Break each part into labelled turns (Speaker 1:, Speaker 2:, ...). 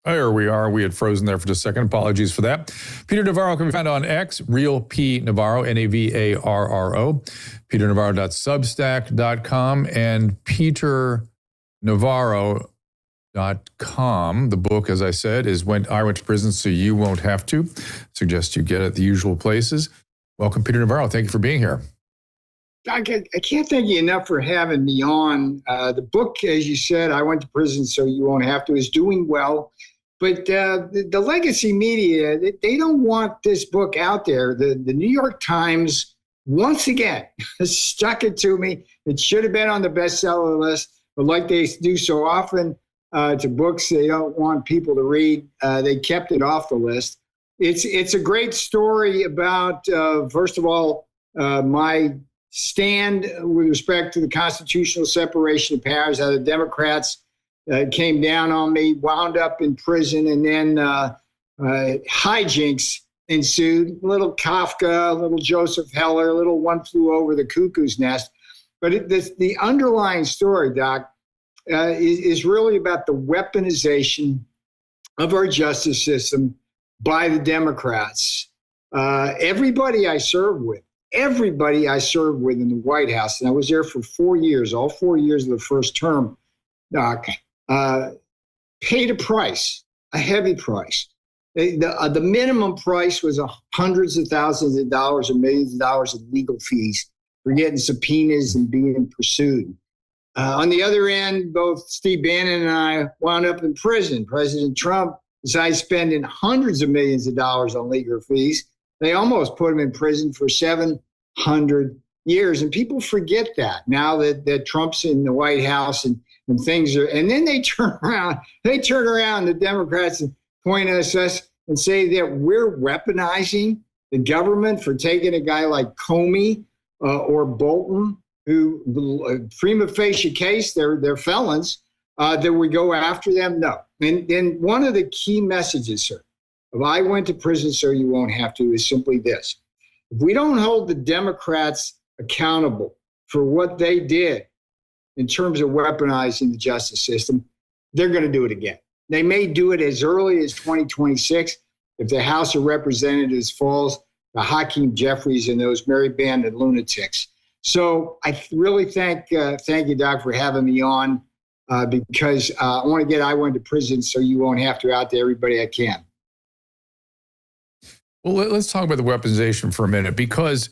Speaker 1: There we are. We had frozen there for just a second. Apologies for that. Peter Navarro can be found on X, Real P Navarro, Navarro, peternavarro.substack.com, and peternavarro.com. The book, as I said, is When I Went to Prison So You Won't Have to. Suggest you get it at the usual places. Welcome, Peter Navarro. Thank you for being here.
Speaker 2: I can't thank you enough for having me on. The book, as you said, I Went to Prison So You Won't Have to, is doing well. But the legacy media, they don't want this book out there. The New York Times, once again, stuck it to me. It should have been on the bestseller list. But like they do so often to books they don't want people to read, they kept it off the list. It's a great story about, first of all, my stand with respect to the constitutional separation of powers, how the Democrats came down on me, wound up in prison, and then hijinks ensued. A little Kafka, a little Joseph Heller, a little One Flew Over the Cuckoo's Nest. But the underlying story, Doc, is really about the weaponization of our justice system by the Democrats. Everybody I served with in the White House, and I was there for 4 years, all 4 years of the first term, Doc, paid a price, a heavy price. The minimum price was hundreds of thousands of dollars or millions of dollars of legal fees for getting subpoenas and being pursued. On the other end, both Steve Bannon and I wound up in prison. President Trump decided spending hundreds of millions of dollars on legal fees. They almost put him in prison for 700 years. And people forget that now that Trump's in the White House and things are, and then they turn around, the Democrats, and point at us and say that we're weaponizing the government for taking a guy like Comey or Bolton, who prima facie case, they're felons, that we go after them. No. And one of the key messages, sir, of I Went to Prison So You Won't Have to, is simply this. If we don't hold the Democrats accountable for what they did in terms of weaponizing the justice system, they're going to do it again. They may do it as early as 2026 if the House of Representatives falls to Hakeem Jeffries and those merry band of lunatics. So I really thank you, Doc, for having me on because I want to get I Went to Prison So You Won't Have to out to everybody I can.
Speaker 1: Well, let's talk about the weaponization for a minute, because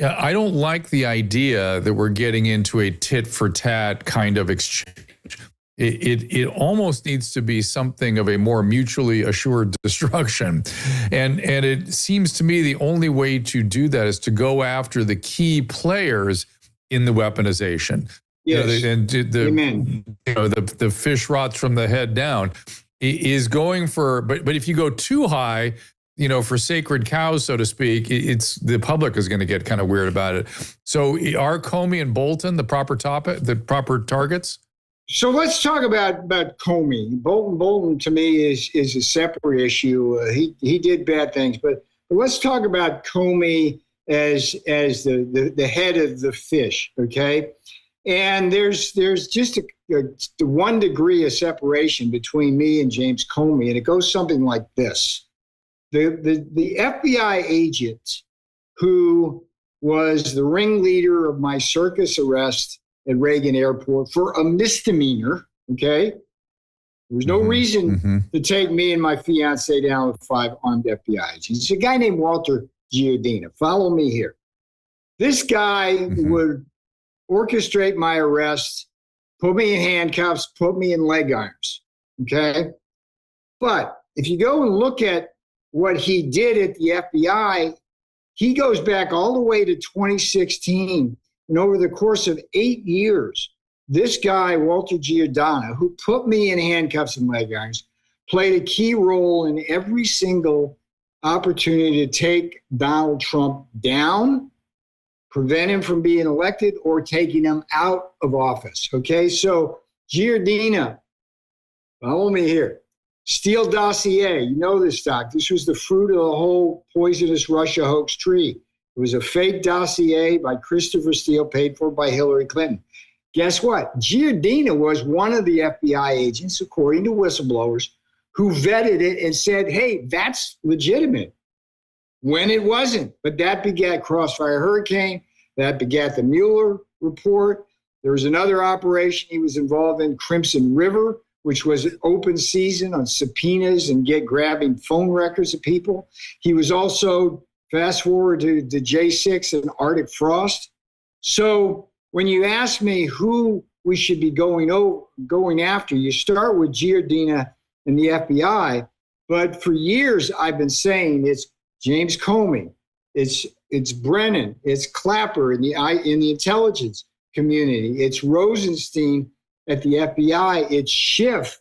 Speaker 1: I don't like the idea that we're getting into a tit for tat kind of exchange. It almost needs to be something of a more mutually assured destruction. And it seems to me the only way to do that is to go after the key players in the weaponization.
Speaker 2: Yes. Amen.
Speaker 1: The fish rots from the head down is going for, but if you go too high, for sacred cows, so to speak, it's the public is going to get kind of weird about it. So are Comey and Bolton the proper targets?
Speaker 2: So let's talk about Comey. Bolton to me is a separate issue. He did bad things, but let's talk about Comey as the head of the fish, okay? And there's just a 1 degree of separation between me and James Comey, and it goes something like this. The FBI agent who was the ringleader of my circus arrest at Reagan Airport for a misdemeanor, okay? There was no reason to take me and my fiance down with 5 armed FBI agents. It's a guy named Walter Giordina. Follow me here. This guy would orchestrate my arrest, put me in handcuffs, put me in leg irons, okay? But if you go and look at what he did at the FBI, he goes back all the way to 2016. And over the course of 8 years, this guy, Walter Giordano, who put me in handcuffs and leg irons, played a key role in every single opportunity to take Donald Trump down, prevent him from being elected, or taking him out of office. Okay, so Giordino, follow me here. Steele dossier, you know this, Doc. This was the fruit of the whole poisonous Russia hoax tree. It was a fake dossier by Christopher Steele, paid for by Hillary Clinton. Guess what? Giordino was one of the FBI agents, according to whistleblowers, who vetted it and said, hey, that's legitimate, when it wasn't. But that begat Crossfire Hurricane. That begat the Mueller report. There was another operation he was involved in, Crimson River, which was an open season on subpoenas and grabbing phone records of people. He was also, fast forward to the J6 and Arctic Frost. So when you ask me who we should be going after, you start with Giardina and the FBI. But for years, I've been saying it's James Comey, it's Brennan, it's Clapper in the intelligence community, it's Rosenstein at the FBI, it's Schiff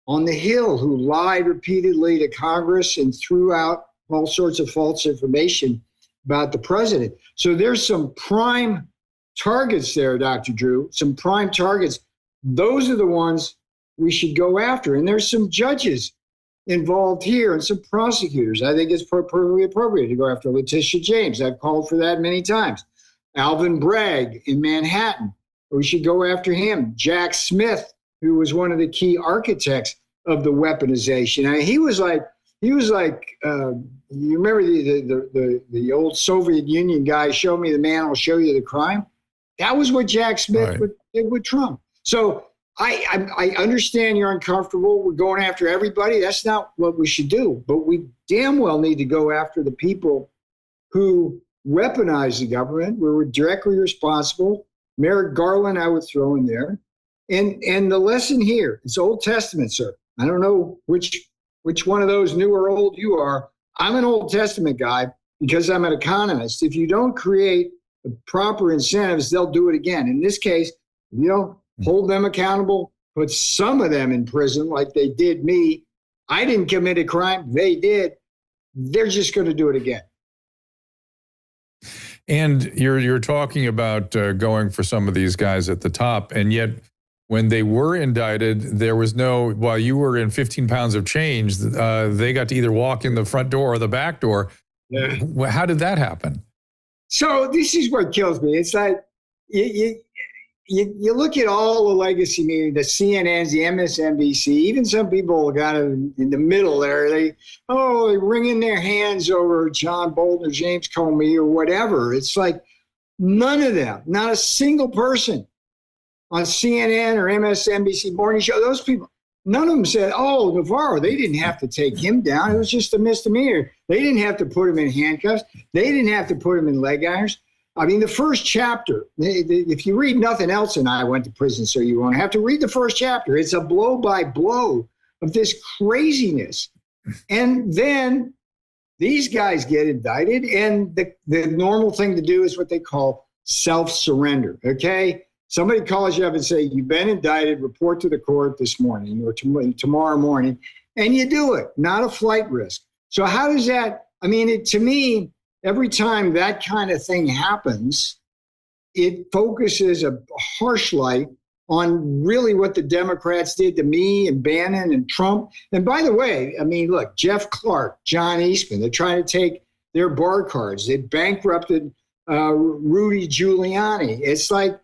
Speaker 2: on the Hill, who lied repeatedly to Congress and threw out all sorts of false information about the president. So there's some prime targets there, Dr. Drew, some prime targets. Those are the ones we should go after. And there's some judges involved here and some prosecutors. I think it's perfectly appropriate to go after Letitia James. I've called for that many times. Alvin Bragg in Manhattan. We should go after him. Jack Smith, who was one of the key architects of the weaponization. I mean, he was like, you remember the old Soviet Union guy, show me the man, I'll show you the crime? That was what Jack Smith did with Trump. So I understand you're uncomfortable. We're going after everybody. That's not what we should do. But we damn well need to go after the people who weaponize the government. We're directly responsible. Merrick Garland, I would throw in there. And the lesson here, it's Old Testament, sir. I don't know which one of those, new or old, you are. I'm an Old Testament guy because I'm an economist. If you don't create the proper incentives, they'll do it again. In this case, you don't hold them accountable, put some of them in prison like they did me. I didn't commit a crime. They did. They're just going to do it again.
Speaker 1: And you're talking about going for some of these guys at the top, and yet when they were indicted, there was no, while you were in 15 pounds of change, they got to either walk in the front door or the back door. Yeah. How did that happen?
Speaker 2: So this is what kills me. It's like you look at all the legacy media, the CNNs, the MSNBC, even some people got in the middle there. They wring in their hands over John Bolton or James Comey or whatever. It's like none of them, not a single person on CNN or MSNBC morning show, those people, none of them said, oh, Navarro, they didn't have to take him down. It was just a misdemeanor. They didn't have to put him in handcuffs. They didn't have to put him in leg irons. I mean, the first chapter, if you read nothing else, and I went to prison, so you won't have to read the first chapter. It's a blow by blow of this craziness. And then these guys get indicted, and the normal thing to do is what they call self-surrender, okay? Somebody calls you up and say, you've been indicted, report to the court this morning or tomorrow morning, and you do it, not a flight risk. So how does that, I mean, to me, every time that kind of thing happens, it focuses a harsh light on really what the Democrats did to me and Bannon and Trump. And by the way, I mean, look, Jeff Clark, John Eastman, they're trying to take their bar cards. They bankrupted Rudy Giuliani. It's like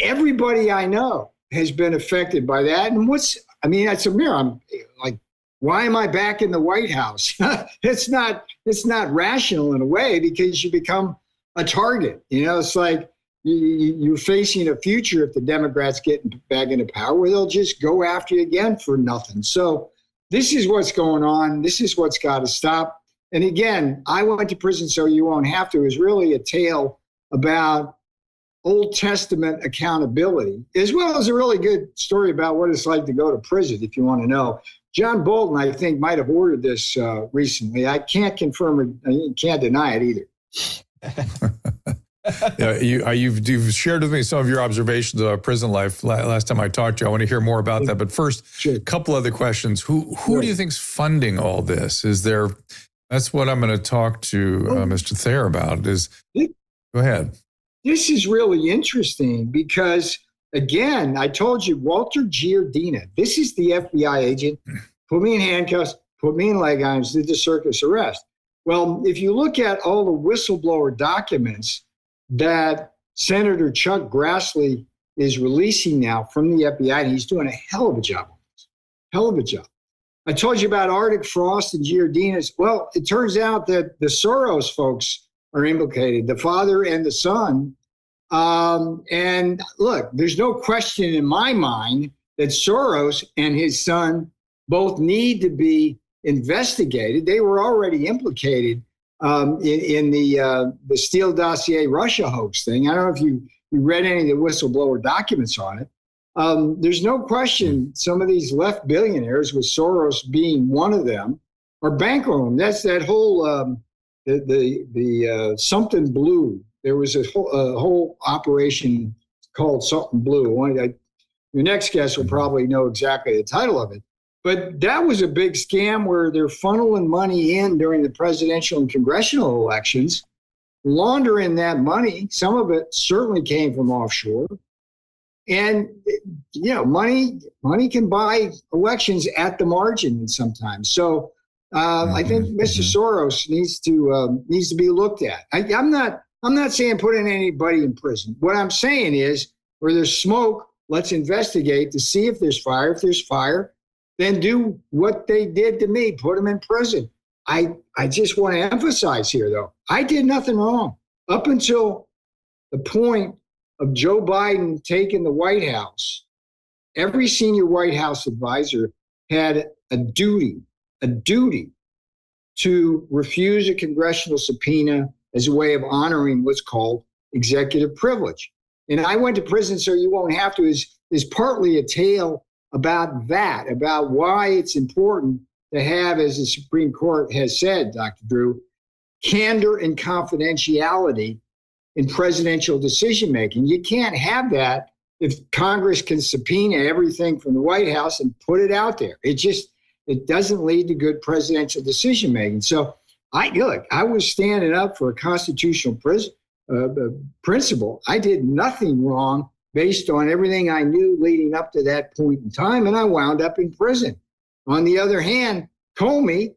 Speaker 2: everybody I know has been affected by that. And it's a mirror. I'm like, why am I back in the White House? It's not rational in a way because you become a target. You know, it's like you're facing a future if the Democrats get back into power where they'll just go after you again for nothing. So this is what's going on. This is what's got to stop. And again, I went to prison so you won't have to is really a tale about Old Testament accountability, as well as a really good story about what it's like to go to prison, if you want to know. John Bolton, I think, might have ordered this recently. I can't confirm it. I can't deny it either.
Speaker 1: Yeah, you've shared with me some of your observations of prison life last time I talked to you. I want to hear more about that. But first, a couple other questions. Who do you think's funding all this? That's what I'm going to talk to Mr. Thayer about. Go ahead.
Speaker 2: This is really interesting because, again, I told you, Walter Giardina, this is the FBI agent, put me in handcuffs, put me in leg irons, did the circus arrest. Well, if you look at all the whistleblower documents that Senator Chuck Grassley is releasing now from the FBI, and he's doing a hell of a job on this, hell of a job. I told you about Arctic Frost and Giardina's. Well, it turns out that the Soros folks are implicated, the father and the son. And look, there's no question in my mind that Soros and his son both need to be investigated. They were already implicated in the Steele dossier Russia hoax thing. I don't know if you read any of the whistleblower documents on it. There's no question some of these left billionaires, with Soros being one of them, are bankrolling. That's that whole the something blue. There was a whole operation called something blue. Your next guest will probably know exactly the title of it. But that was a big scam where they're funneling money in during the presidential and congressional elections, laundering that money. Some of it certainly came from offshore. And, money can buy elections at the margin sometimes. So I think Mr. Soros needs to be looked at. I'm not saying putting anybody in prison. What I'm saying is, where there's smoke, let's investigate to see if there's fire. If there's fire, then do what they did to me, put them in prison. I just want to emphasize here, though, I did nothing wrong up until the point of Joe Biden taking the White House. Every senior White House advisor had a duty to refuse a congressional subpoena as a way of honoring what's called executive privilege. And I went to prison so you won't have to is partly a tale about that, about why it's important to have, as the Supreme Court has said, Dr. Drew, candor and confidentiality in presidential decision-making. You can't have that if Congress can subpoena everything from the White House and put it out there. It doesn't lead to good presidential decision-making. So I was standing up for a constitutional principle. I did nothing wrong based on everything I knew leading up to that point in time, and I wound up in prison. On the other hand, Comey,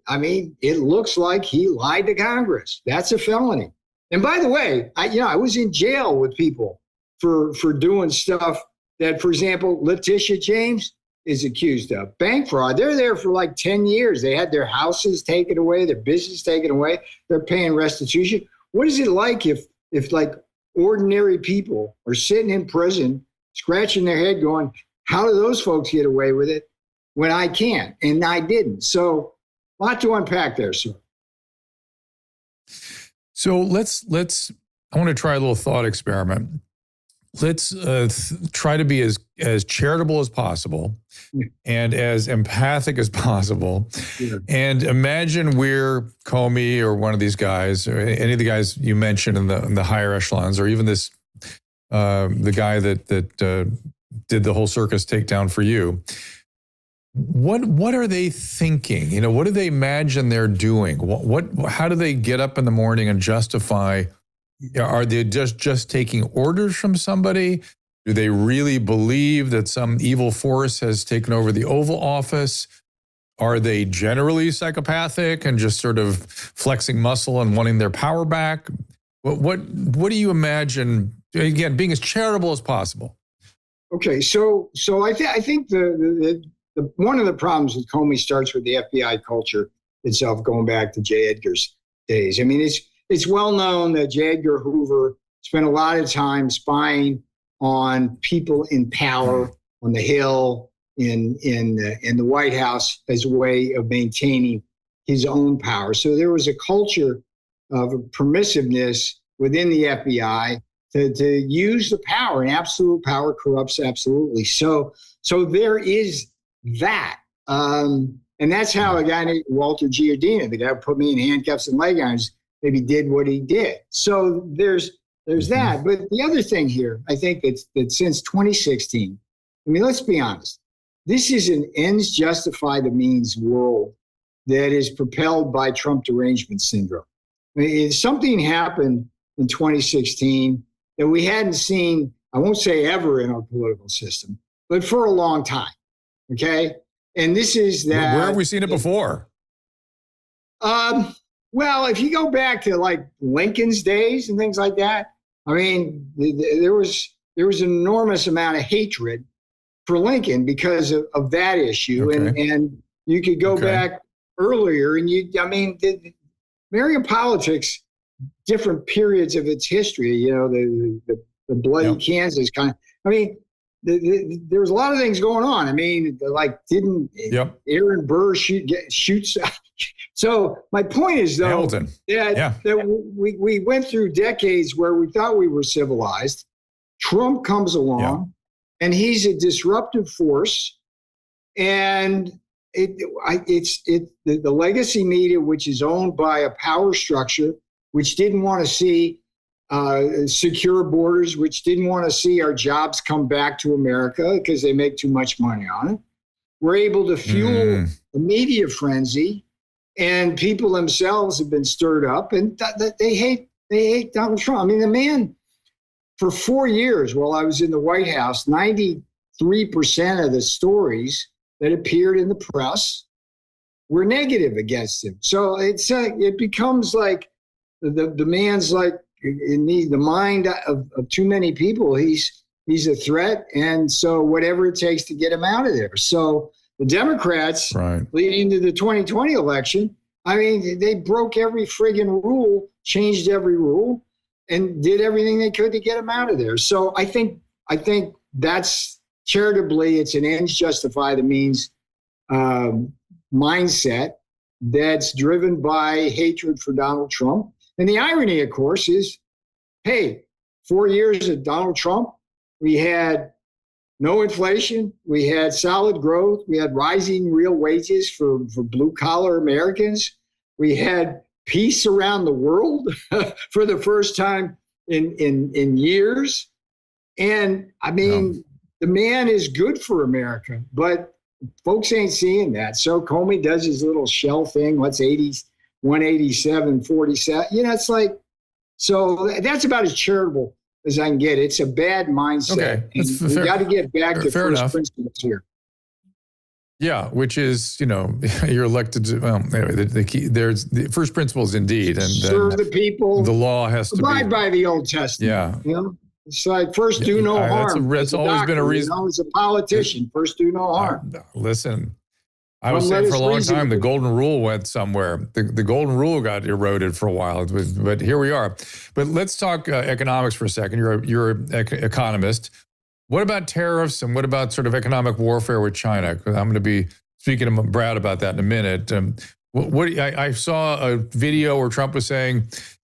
Speaker 2: it looks like he lied to Congress. That's a felony. And by the way, I was in jail with people for doing stuff that, for example, Letitia James is accused of. Bank fraud. They're there for like 10 years. They had their houses taken away, their business taken away. They're paying restitution. What is it like if like ordinary people are sitting in prison, scratching their head going, how do those folks get away with it when I can't? And I didn't. So a lot to unpack there, sir.
Speaker 1: So let's I want to try a little thought experiment. Let's try to be as charitable as possible and as empathic as possible. Yeah. And imagine we're Comey or one of these guys, or any of the guys you mentioned in the higher echelons, or even this the guy that did the whole circus takedown for you. What are they thinking? What do they imagine they're doing? How do they get up in the morning and justify? Are they just taking orders from somebody? Do they really believe that some evil force has taken over the Oval Office? Are they generally psychopathic and just sort of flexing muscle and wanting their power back? What do you imagine? Again, being as charitable as possible.
Speaker 2: Okay, so I think the one of the problems with Comey starts with the FBI culture itself, going back to J. Edgar's days. It's well known that J. Edgar Hoover spent a lot of time spying on people in power on the Hill, in the White House, as a way of maintaining his own power. So there was a culture of permissiveness within the FBI to use the power, and absolute power corrupts absolutely. So there is that. And that's how a guy named Walter Giardina, the guy who put me in handcuffs and leg irons, maybe did what he did. So there's that. But the other thing here, I think that since 2016, let's be honest, this is an ends justify the means world that is propelled by Trump derangement syndrome. Something happened in 2016 that we hadn't seen, I won't say ever in our political system, but for a long time. Okay. And this is that.
Speaker 1: Where have we seen it before?
Speaker 2: Well, if you go back to like Lincoln's days and things like that, there was an enormous amount of hatred for Lincoln because of that issue. Okay. And You could go back earlier, and the American politics, different periods of its history. You know, the bloody Kansas kind of. I mean, there was a lot of things going on. I mean, like didn't Aaron Burr shoots? So my point is though that we went through decades where we thought we were civilized. Trump comes along, and he's a disruptive force, and it's the legacy media, which is owned by a power structure, which didn't want to see secure borders, which didn't want to see our jobs come back to America because they make too much money on it. We're able to fuel the media frenzy, and people themselves have been stirred up, and they hate Donald Trump. I mean, the man, for 4 years while I was in the White House, 93% of the stories that appeared in the press were negative against him. So it becomes like the man's like in the mind of too many people. He's a threat, and so whatever it takes to get him out of there. So the Democrats, leading to the 2020 election, I mean, they broke every friggin' rule, changed every rule, and did everything they could to get him out of there. So I think that's charitably, it's an ends justify the means mindset that's driven by hatred for Donald Trump. And the irony, of course, is, hey, 4 years of Donald Trump, we had no inflation, we had solid growth, we had rising real wages for blue-collar Americans, we had peace around the world for the first time in years. And I mean, the man is good for America, but folks ain't seeing that. So Comey does his little shell thing. What's 187, 47? You know, it's like, so that's about as charitable as I can get. It's a bad mindset. Okay. We got to get back to first principles here.
Speaker 1: Yeah, which is, you know, you're elected to, well, anyway, the key, there's the first principles indeed. And
Speaker 2: serve the people.
Speaker 1: The law has to
Speaker 2: abide by the Old Testament.
Speaker 1: Yeah.
Speaker 2: You know? It's like first do no harm.
Speaker 1: That's always been a reason.
Speaker 2: You know, as a politician, first do no harm.
Speaker 1: Listen, I was saying for a long time, the golden rule went somewhere. The golden rule got eroded for a while, but here we are. But let's talk economics for a second. You're an economist. What about tariffs and what about sort of economic warfare with China? I'm going to be speaking to Brad about that in a minute. I saw a video where Trump was saying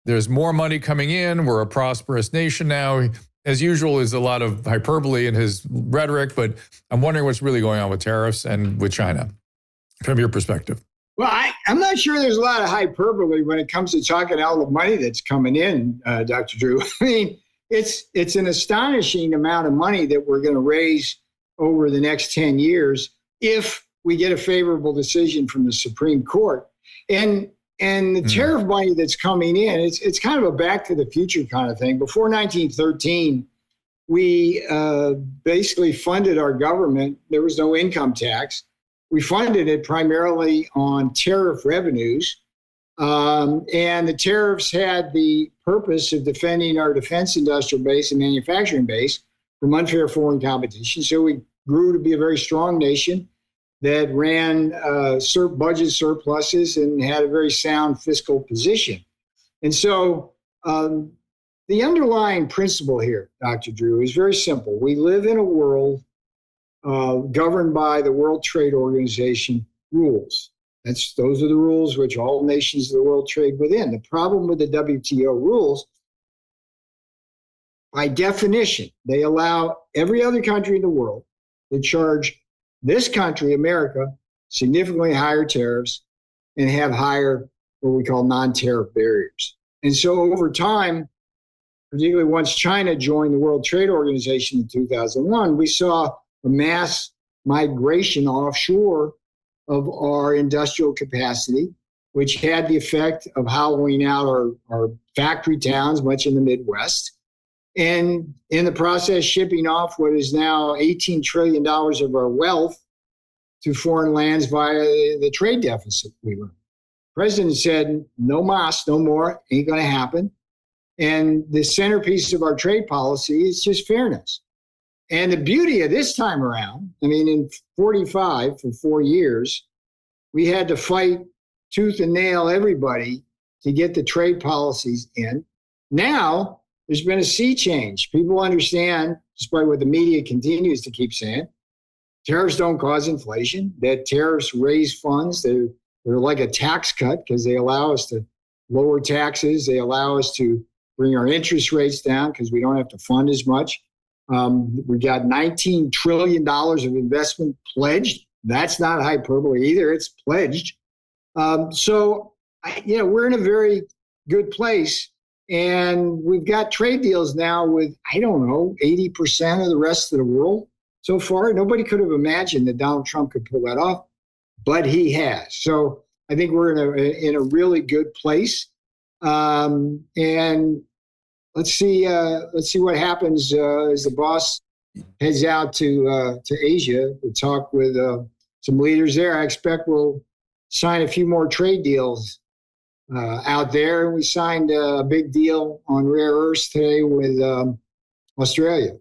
Speaker 1: there's more money coming in. We're a prosperous nation now. As usual, is a lot of hyperbole in his rhetoric, but I'm wondering what's really going on with tariffs and with China from your perspective.
Speaker 2: Well, I'm not sure there's a lot of hyperbole when it comes to talking all the money that's coming in, Dr. Drew. I mean, it's an astonishing amount of money that we're going to raise over the next 10 years if we get a favorable decision from the Supreme Court. And the tariff money that's coming in, it's kind of a back to the future kind of thing. Before 1913, we basically funded our government. There was no income tax. We funded it primarily on tariff revenues. And the tariffs had the purpose of defending our defense industrial base and manufacturing base from unfair foreign competition. So we grew to be a very strong nation that ran budget surpluses and had a very sound fiscal position. And so the underlying principle here, Dr. Drew, is very simple. We live in a world governed by the World Trade Organization rules. Those are the rules which all nations of the world trade within. The problem with the WTO rules, by definition, they allow every other country in the world to charge this country, America, significantly higher tariffs and have higher, what we call non-tariff barriers. And so over time, particularly once China joined the World Trade Organization in 2001, we saw a mass migration offshore of our industrial capacity, which had the effect of hollowing out our factory towns, much in the Midwest, and in the process shipping off what is now $18 trillion of our wealth to foreign lands via the trade deficit we run. The president said, no mas, no more, ain't going to happen. And the centerpiece of our trade policy is just fairness. And the beauty of this time around, I mean, in 45 for 4 years, we had to fight tooth and nail everybody to get the trade policies in. Now there's been a sea change. People understand, despite what the media continues to keep saying, tariffs don't cause inflation, that tariffs raise funds. They're like a tax cut because they allow us to lower taxes. They allow us to bring our interest rates down because we don't have to fund as much. We got $19 trillion of investment pledged. That's not hyperbole either. It's pledged. So, we're in a very good place. And we've got trade deals now with, 80% of the rest of the world so far. Nobody could have imagined that Donald Trump could pull that off, but he has. So I think we're in a really good place. And let's see what happens as the boss heads out to Asia to talk with some leaders there. I expect we'll sign a few more trade deals out there. We signed a big deal on rare earths today with Australia.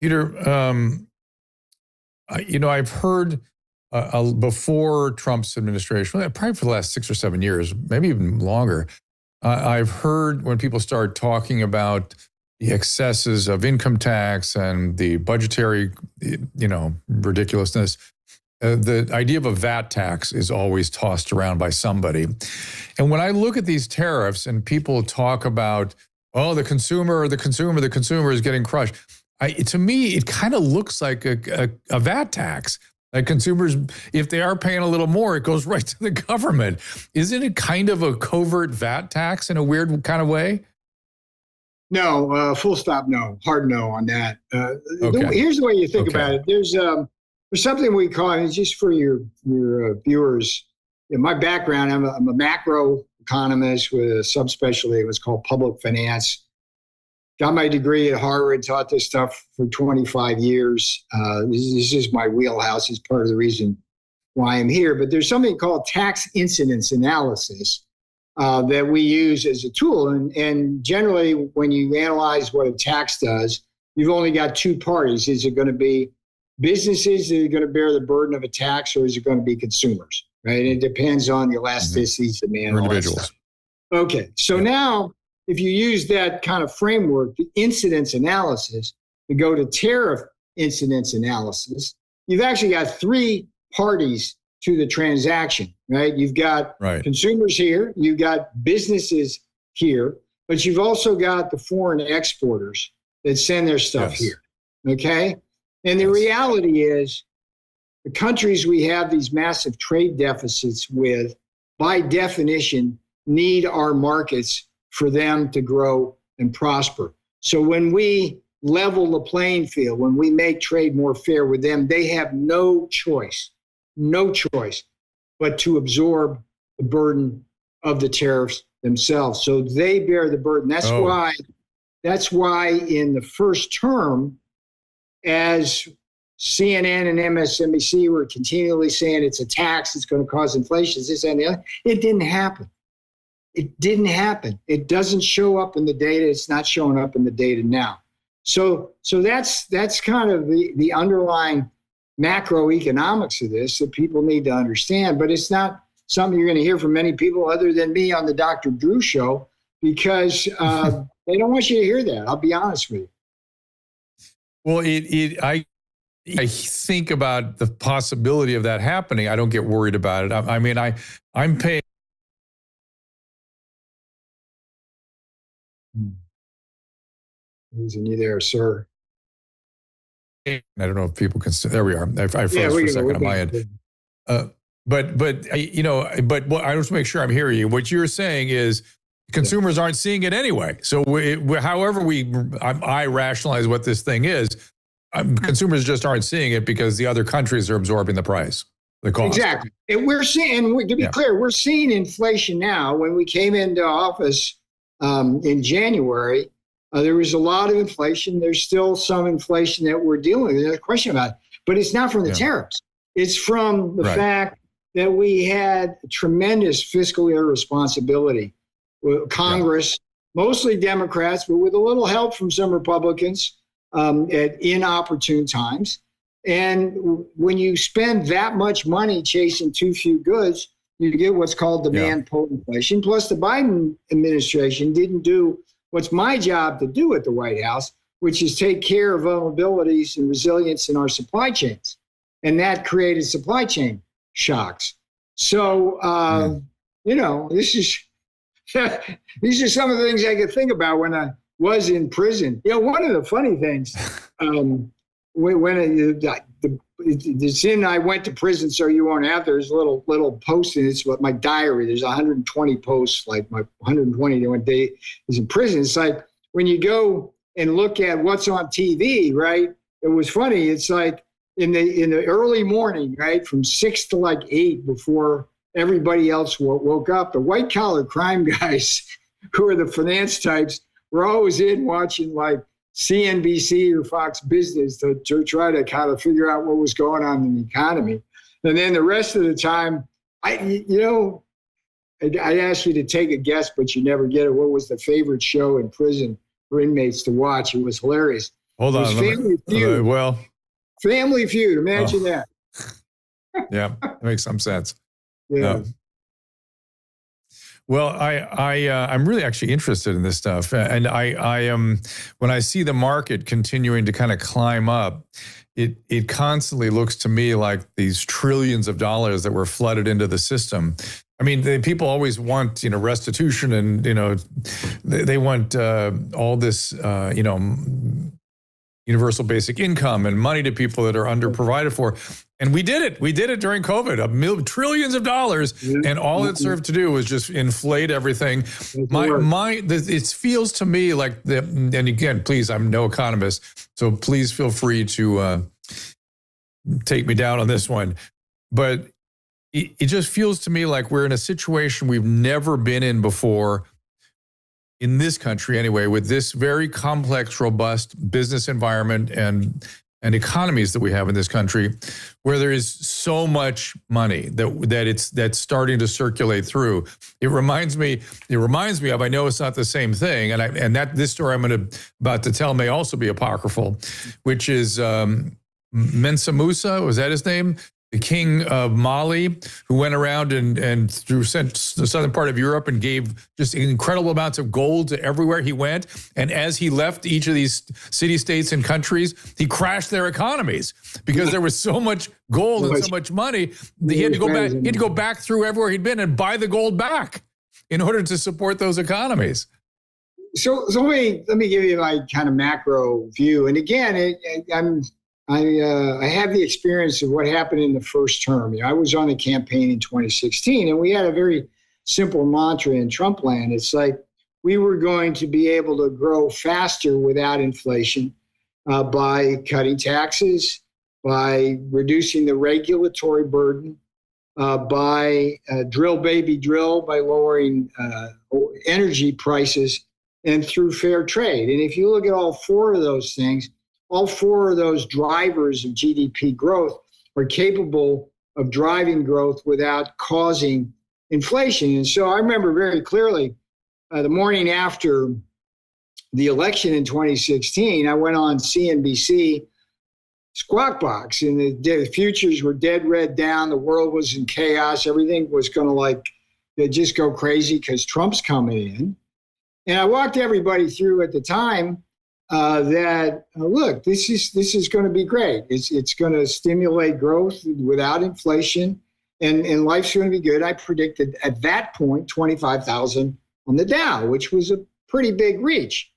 Speaker 1: Peter, I've heard before Trump's administration, probably for the last 6 or 7 years, maybe even longer, I've heard when people start talking about the excesses of income tax and the budgetary, ridiculousness, the idea of a VAT tax is always tossed around by somebody. And when I look at these tariffs and people talk about, the consumer is getting crushed, to me, it kind of looks like a VAT tax. Like consumers, if they are paying a little more, it goes right to the government. Isn't it kind of a covert VAT tax in a weird kind of way?
Speaker 2: No, full stop, no. Hard no on that.
Speaker 1: Okay.
Speaker 2: Here's the way you think about it. There's something we call, and it's just for your viewers. In my background, I'm a macro economist with a subspecialty. It was called public finance. Got my degree at Harvard, taught this stuff for 25 years. This is my wheelhouse. It's part of the reason why I'm here. But there's something called tax incidence analysis that we use as a tool. And generally, when you analyze what a tax does, you've only got two parties. Is it going to be businesses that are going to bear the burden of a tax, or is it going to be consumers? Right? It depends on the elasticities, demand,
Speaker 1: or individuals.
Speaker 2: Okay, so now, if you use that kind of framework, the incidence analysis, to go to tariff incidence analysis, you've actually got three parties to the transaction, right? You've got consumers here, you've got businesses here, but you've also got the foreign exporters that send their stuff here, okay? And the reality is the countries we have these massive trade deficits with, by definition, need our markets for them to grow and prosper. So when we level the playing field, when we make trade more fair with them, they have no choice but to absorb the burden of the tariffs themselves. So they bear the burden. That's why in the first term, as CNN and MSNBC were continually saying it's a tax, it's going to cause inflation, this and the other, it didn't happen. It didn't happen. It doesn't show up in the data. It's not showing up in the data now. So that's kind of the underlying macroeconomics of this that people need to understand. But it's not something you're going to hear from many people other than me on the Dr. Drew show, because they don't want you to hear that. I'll be honest with you.
Speaker 1: Well, I think about the possibility of that happening. I don't get worried about it. I mean, I'm paying.
Speaker 2: Isn't you there, sir?
Speaker 1: I don't know if people can. There we are. I froze for a second on my end. But what I just make sure I'm hearing you. What you're saying is consumers aren't seeing it anyway. So however I rationalize what this thing is, consumers just aren't seeing it because the other countries are absorbing the price, the cost.
Speaker 2: Exactly. And we're seeing, to be clear, we're seeing inflation now. When we came into office in January, there was a lot of inflation. There's still some inflation that we're dealing with. There's no question about it. But it's not from the tariffs. It's from the fact that we had tremendous fiscal irresponsibility. Congress, mostly Democrats, but with a little help from some Republicans at inopportune times. And when you spend that much money chasing too few goods, you get what's called demand pull inflation. Plus, the Biden administration didn't do what's my job to do at the White House, which is take care of vulnerabilities and resilience in our supply chains. And that created supply chain shocks. So, this is these are some of the things I could think about when I was in prison. One of the funny things, it's in I went to prison, so you won't have. There's a little post in it's my diary. There's 120 posts, like my 120 one day is in prison. It's like when you go and look at what's on TV, right? It was funny. It's like in the early morning, right, from 6 to like 8 before everybody else woke up, the white collar crime guys who are the finance types were always in watching like CNBC or Fox Business to try to kind of figure out what was going on in the economy. And then the rest of the time, I'd ask you to take a guess, but you never get it. What was the favorite show in prison for inmates to watch? It was hilarious.
Speaker 1: Hold on.
Speaker 2: Family Feud. Family Feud. Imagine that.
Speaker 1: Yeah, that makes some sense.
Speaker 2: Yeah.
Speaker 1: Well, I'm really actually interested in this stuff, and I am when I see the market continuing to kind of climb up, it constantly looks to me like these trillions of dollars that were flooded into the system. I mean, people always want restitution, and they want all this universal basic income and money to people that are underprovided for. And we did it. We did it during COVID, trillions of dollars. And all it served to do was just inflate everything. It feels to me like and again, please, I'm no economist, so please feel free to take me down on this one. But it just feels to me like we're in a situation we've never been in before, in this country anyway, with this very complex, robust business environment and economies that we have in this country, where there is so much money that's starting to circulate through. It reminds me of, I know it's not the same thing, and this story I'm about to tell may also be apocryphal, which is Mensa Musa, was that his name? The king of Mali, who went around and through the southern part of Europe and gave just incredible amounts of gold to everywhere he went. And as he left each of these city-states and countries, he crashed their economies because there was so much gold and so much money. He had to go back. He had to go back through everywhere he'd been and buy the gold back in order to support those economies.
Speaker 2: So let me give you my kind of macro view. And again, I have the experience of what happened in the first term. I was on the campaign in 2016, and we had a very simple mantra in Trump land. It's like we were going to be able to grow faster without inflation by cutting taxes, by reducing the regulatory burden, by drill, baby, drill, by lowering energy prices, and through fair trade. And if you look at all four of those things, all four of those drivers of GDP growth are capable of driving growth without causing inflation. And so I remember very clearly the morning after the election in 2016, I went on CNBC Squawk Box, and the futures were dead red down. The world was in chaos. Everything was going to just go crazy because Trump's coming in. And I walked everybody through at the time look, this is going to be great. It's going to stimulate growth without inflation, and life's going to be good. I predicted at that point 25,000 on the Dow, which was a pretty big reach.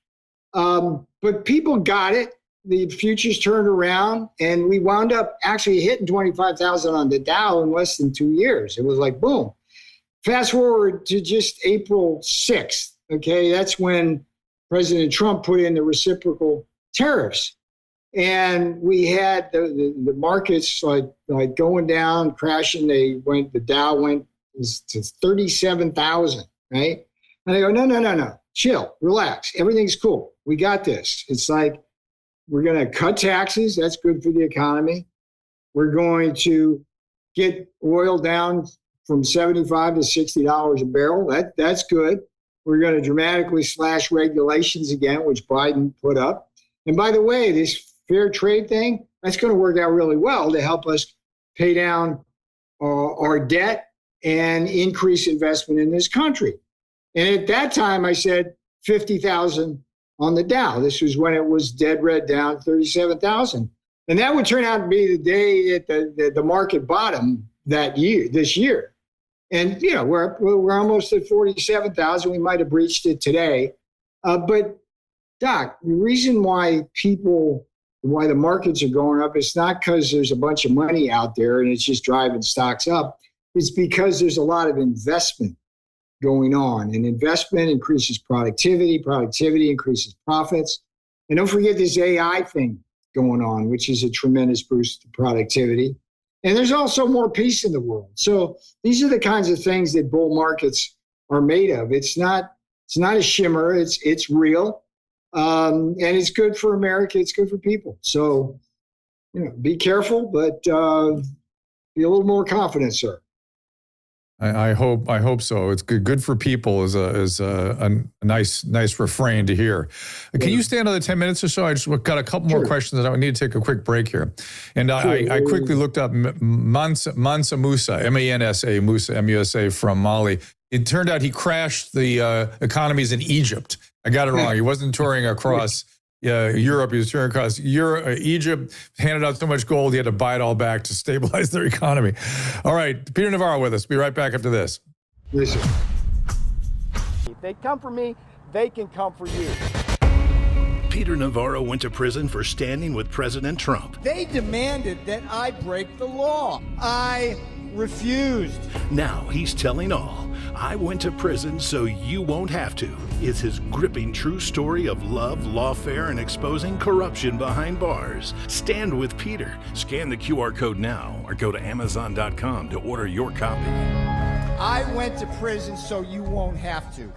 Speaker 2: But people got it. The futures turned around, and we wound up actually hitting 25,000 on the Dow in less than 2 years. It was like boom. Fast forward to just April 6th. Okay, that's when President Trump put in the reciprocal tariffs, and we had the markets like going down, crashing. The Dow went to 37,000, right? And I go, no, chill, relax, everything's cool. We got this. It's like we're going to cut taxes. That's good for the economy. We're going to get oil down from $75 to $60 a barrel. That's good. We're going to dramatically slash regulations again, which Biden put up. And by the way, this fair trade thing, that's going to work out really well to help us pay down our debt and increase investment in this country. And at that time, I said 50,000 on the Dow. This was when it was dead red down 37,000. And that would turn out to be the day at the market bottom this year. And, we're almost at 47,000. We might have breached it today. But Doc, the reason why the markets are going up, it's not because there's a bunch of money out there and it's just driving stocks up. It's because there's a lot of investment going on, and investment increases productivity. Productivity increases profits. And don't forget this AI thing going on, which is a tremendous boost to productivity. And there's also more peace in the world. So these are the kinds of things that bull markets are made of. It's not a shimmer. It's real. And it's good for America. It's good for people. So, be careful, but be a little more confident, sir.
Speaker 1: I hope so. It's good for people is a nice refrain to hear. Can you stay another 10 minutes or so? I just got a couple more questions that I need to take a quick break here. And I quickly looked up Mansa Musa, M-A-N-S-A, Musa, M-U-S-A, from Mali. It turned out he crashed the economies in Egypt. I got it wrong. He wasn't touring across Europe. He was touring across Egypt, handed out so much gold, he had to buy it all back to stabilize their economy. All right, Peter Navarro with us. Be right back after this.
Speaker 2: Listen.
Speaker 3: If they come for me, they can come for you.
Speaker 4: Peter Navarro went to prison for standing with President Trump.
Speaker 3: They demanded that I break the law. I refused.
Speaker 4: Now he's telling all. I went to prison so you won't have to. It's his gripping true story of love, lawfare, and exposing corruption behind bars. Stand with Peter. Scan the QR code now or go to Amazon.com to order your copy.
Speaker 3: I went to prison so you won't have to.